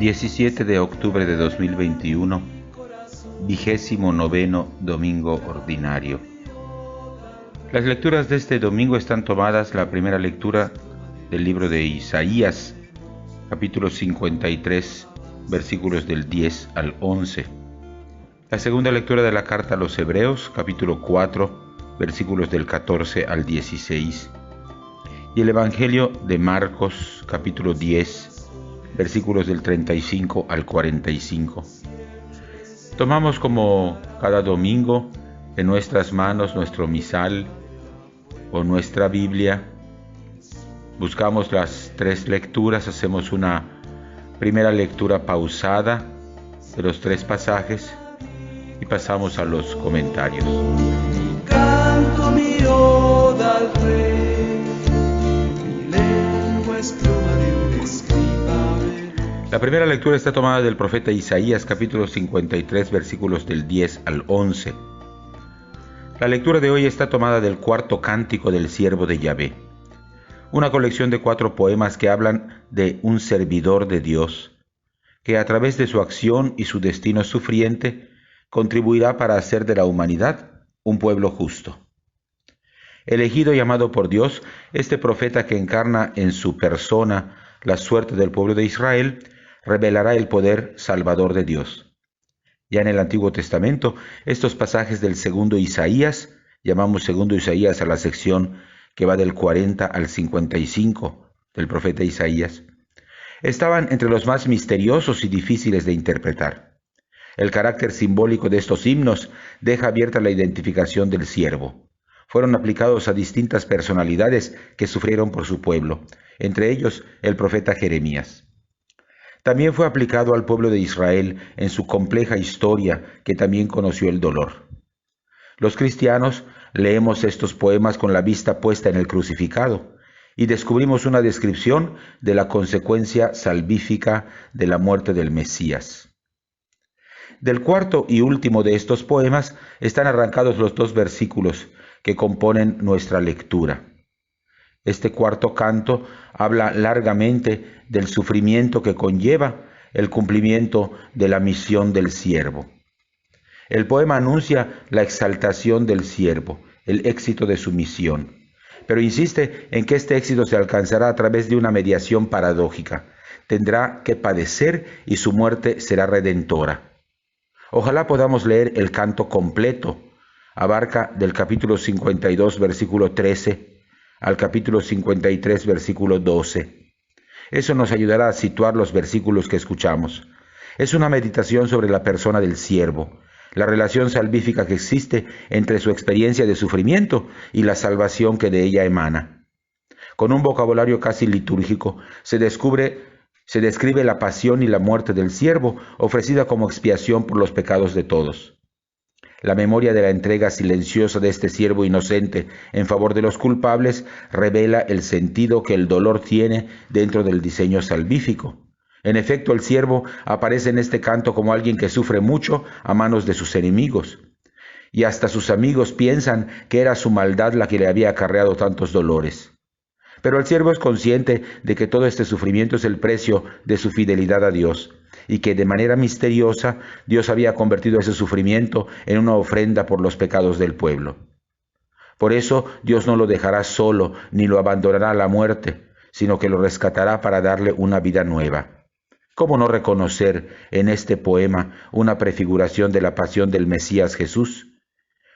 17 de octubre de 2021, 29º domingo ordinario. Las lecturas de este domingo están tomadas, la primera lectura del libro de Isaías, capítulo 53, versículos del 10 al 11. La segunda lectura de la carta a los Hebreos, capítulo 4, versículos del 14 al 16. Y el Evangelio de Marcos, capítulo 10, versículos del 35 al 45. Tomamos como cada domingo en nuestras manos nuestro misal o nuestra Biblia. Buscamos las tres lecturas, hacemos una primera lectura pausada de los tres pasajes y pasamos a los comentarios. Canto mi oda al Rey, mi lengua es pluma de un escriba. La primera lectura está tomada del profeta Isaías, capítulo 53, versículos del 10 al 11. La lectura de hoy está tomada del cuarto cántico del siervo de Yahvé, una colección de 4 poemas que hablan de un servidor de Dios, que a través de su acción y su destino sufriente contribuirá para hacer de la humanidad un pueblo justo. Elegido y amado por Dios, este profeta que encarna en su persona la suerte del pueblo de Israel, revelará el poder salvador de Dios. Ya en el Antiguo Testamento, estos pasajes del segundo Isaías, llamamos segundo Isaías a la sección que va del 40 al 55 del profeta Isaías, estaban entre los más misteriosos y difíciles de interpretar. El carácter simbólico de estos himnos deja abierta la identificación del siervo. Fueron aplicados a distintas personalidades que sufrieron por su pueblo, entre ellos el profeta Jeremías. También fue aplicado al pueblo de Israel en su compleja historia, que también conoció el dolor. Los cristianos leemos estos poemas con la vista puesta en el crucificado y descubrimos una descripción de la consecuencia salvífica de la muerte del Mesías. Del cuarto y último de estos poemas están arrancados los 2 versículos que componen nuestra lectura. Este cuarto canto habla largamente del sufrimiento que conlleva el cumplimiento de la misión del siervo. El poema anuncia la exaltación del siervo, el éxito de su misión, pero insiste en que este éxito se alcanzará a través de una mediación paradójica. Tendrá que padecer y su muerte será redentora. Ojalá podamos leer el canto completo. Abarca del capítulo 52, versículo 13, al capítulo 53, versículo 12. Eso nos ayudará a situar los versículos que escuchamos. Es una meditación sobre la persona del siervo, la relación salvífica que existe entre su experiencia de sufrimiento y la salvación que de ella emana. Con un vocabulario casi litúrgico se describe la pasión y la muerte del siervo, ofrecida como expiación por los pecados de todos. La memoria de la entrega silenciosa de este siervo inocente en favor de los culpables revela el sentido que el dolor tiene dentro del diseño salvífico. En efecto, el siervo aparece en este canto como alguien que sufre mucho a manos de sus enemigos, y hasta sus amigos piensan que era su maldad la que le había acarreado tantos dolores. Pero el siervo es consciente de que todo este sufrimiento es el precio de su fidelidad a Dios, y que de manera misteriosa Dios había convertido ese sufrimiento en una ofrenda por los pecados del pueblo. Por eso Dios no lo dejará solo ni lo abandonará a la muerte, sino que lo rescatará para darle una vida nueva. ¿Cómo no reconocer en este poema una prefiguración de la pasión del Mesías Jesús?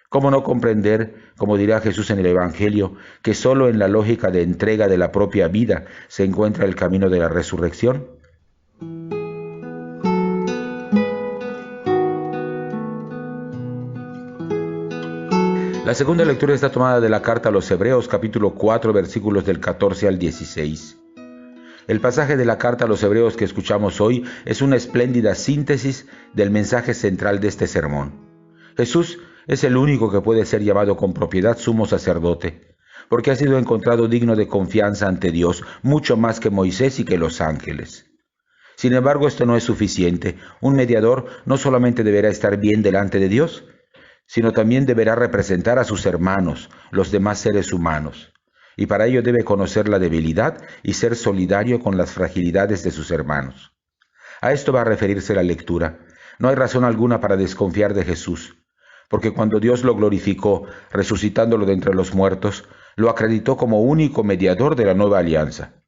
¿Cómo no comprender, como dirá Jesús en el Evangelio, que solo en la lógica de entrega de la propia vida se encuentra el camino de la resurrección? La segunda lectura está tomada de la carta a los Hebreos, capítulo 4, versículos del 14 al 16. El pasaje de la carta a los Hebreos que escuchamos hoy es una espléndida síntesis del mensaje central de este sermón. Jesús es el único que puede ser llamado con propiedad sumo sacerdote, porque ha sido encontrado digno de confianza ante Dios, mucho más que Moisés y que los ángeles. Sin embargo, esto no es suficiente. Un mediador no solamente deberá estar bien delante de Dios, sino también deberá representar a sus hermanos, los demás seres humanos. y para ello debe conocer la debilidad y ser solidario con las fragilidades de sus hermanos. A esto va a referirse la lectura. No hay razón alguna para desconfiar de Jesús, porque cuando Dios lo glorificó, resucitándolo de entre los muertos, lo acreditó como único mediador de la nueva alianza.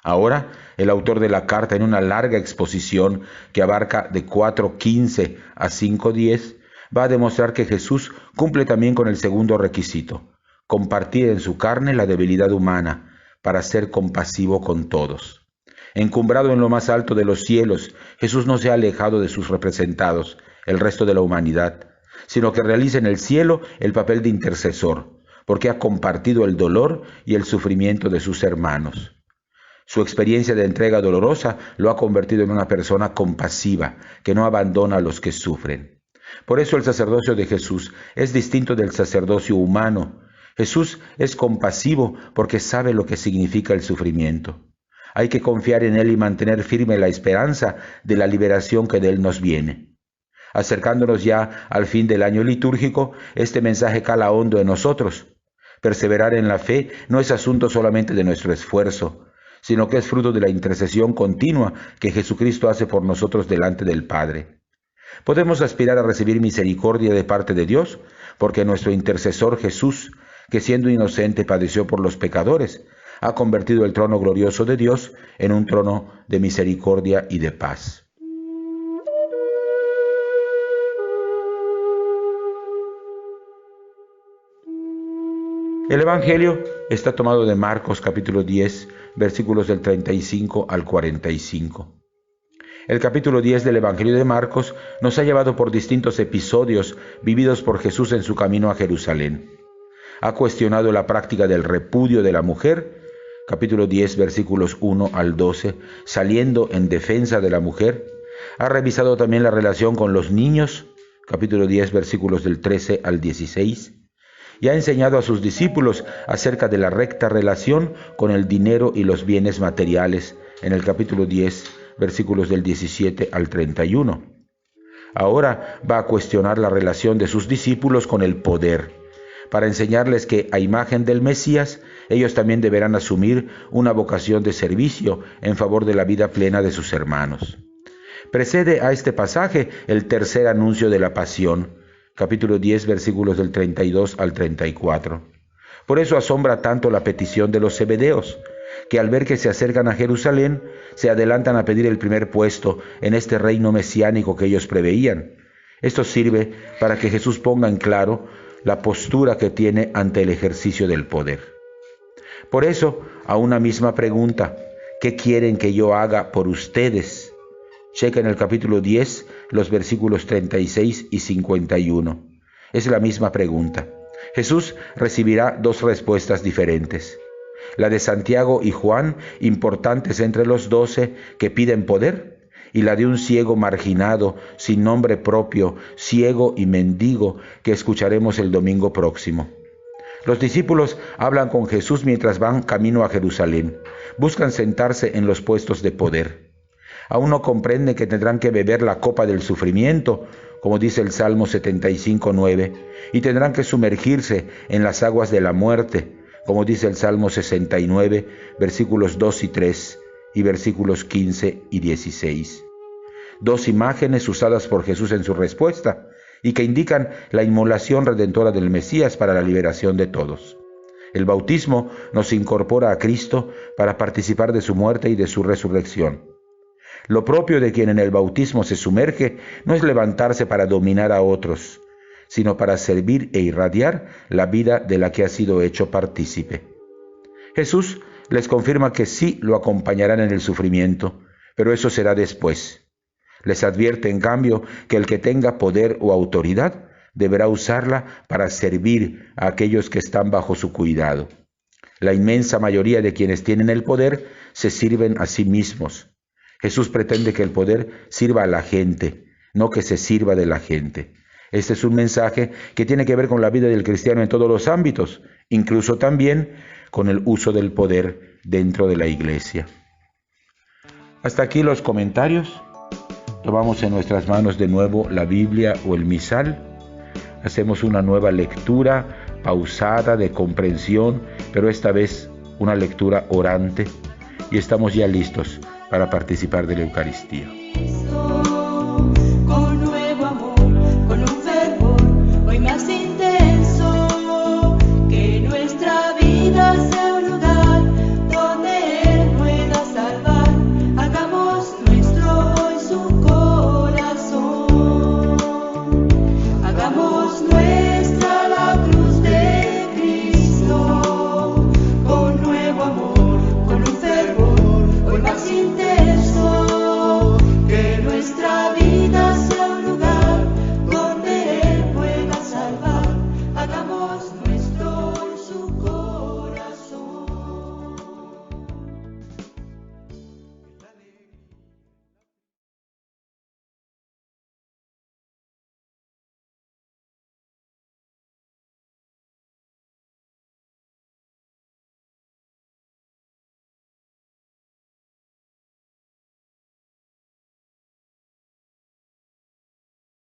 Ahora, el autor de la carta, en una larga exposición que abarca de 4:15 a 5:10, va a demostrar que Jesús cumple también con el segundo requisito: compartir en su carne la debilidad humana para ser compasivo con todos. Encumbrado en lo más alto de los cielos, Jesús no se ha alejado de sus representados, el resto de la humanidad, sino que realiza en el cielo el papel de intercesor, porque ha compartido el dolor y el sufrimiento de sus hermanos. Su experiencia de entrega dolorosa lo ha convertido en una persona compasiva, que no abandona a los que sufren. Por eso el sacerdocio de Jesús es distinto del sacerdocio humano. Jesús es compasivo porque sabe lo que significa el sufrimiento. Hay que confiar en Él y mantener firme la esperanza de la liberación que de Él nos viene. Acercándonos ya al fin del año litúrgico, este mensaje cala hondo en nosotros. Perseverar en la fe no es asunto solamente de nuestro esfuerzo, sino que es fruto de la intercesión continua que Jesucristo hace por nosotros delante del Padre. Podemos aspirar a recibir misericordia de parte de Dios, porque nuestro intercesor Jesús, que siendo inocente padeció por los pecadores, ha convertido el trono glorioso de Dios en un trono de misericordia y de paz. El Evangelio está tomado de Marcos capítulo 10, versículos del 35 al 45. El capítulo 10 del Evangelio de Marcos nos ha llevado por distintos episodios vividos por Jesús en su camino a Jerusalén. Ha cuestionado la práctica del repudio de la mujer, capítulo 10, versículos 1 al 12, saliendo en defensa de la mujer. Ha revisado también la relación con los niños, capítulo 10, versículos del 13 al 16. Y ha enseñado a sus discípulos acerca de la recta relación con el dinero y los bienes materiales, en el capítulo 10, versículos del 17 al 31. Ahora va a cuestionar la relación de sus discípulos con el poder, para enseñarles que, a imagen del Mesías, ellos también deberán asumir una vocación de servicio en favor de la vida plena de sus hermanos. Precede a este pasaje el tercer anuncio de la pasión, capítulo 10, versículos del 32 al 34. Por eso asombra tanto la petición de los zebedeos, que al ver que se acercan a Jerusalén, se adelantan a pedir el primer puesto en este reino mesiánico que ellos preveían. Esto sirve para que Jesús ponga en claro la postura que tiene ante el ejercicio del poder. Por eso, a una misma pregunta: ¿qué quieren que yo haga por ustedes?, checa en el capítulo 10 los versículos 36 y 51. Es la misma pregunta. Jesús recibirá dos respuestas diferentes. La de Santiago y Juan, importantes entre los 12 que piden poder, y la de un ciego marginado, sin nombre propio, ciego y mendigo, que escucharemos el domingo próximo. Los discípulos hablan con Jesús mientras van camino a Jerusalén. Buscan sentarse en los puestos de poder. Aún no comprenden que tendrán que beber la copa del sufrimiento, como dice el Salmo 75:9, y tendrán que sumergirse en las aguas de la muerte, como dice el Salmo 69, versículos 2 y 3, y versículos 15 y 16. Dos imágenes usadas por Jesús en su respuesta, y que indican la inmolación redentora del Mesías para la liberación de todos. El bautismo nos incorpora a Cristo para participar de su muerte y de su resurrección. Lo propio de quien en el bautismo se sumerge no es levantarse para dominar a otros, sino para servir e irradiar la vida de la que ha sido hecho partícipe. Jesús les confirma que sí lo acompañarán en el sufrimiento, pero eso será después. Les advierte, en cambio, que el que tenga poder o autoridad deberá usarla para servir a aquellos que están bajo su cuidado. La inmensa mayoría de quienes tienen el poder se sirven a sí mismos. Jesús pretende que el poder sirva a la gente, no que se sirva de la gente. Este es un mensaje que tiene que ver con la vida del cristiano en todos los ámbitos, incluso también con el uso del poder dentro de la iglesia. Hasta aquí los comentarios. Tomamos en nuestras manos de nuevo la Biblia o el misal. Hacemos una nueva lectura pausada, de comprensión, pero esta vez una lectura orante, y estamos ya listos para participar de la Eucaristía.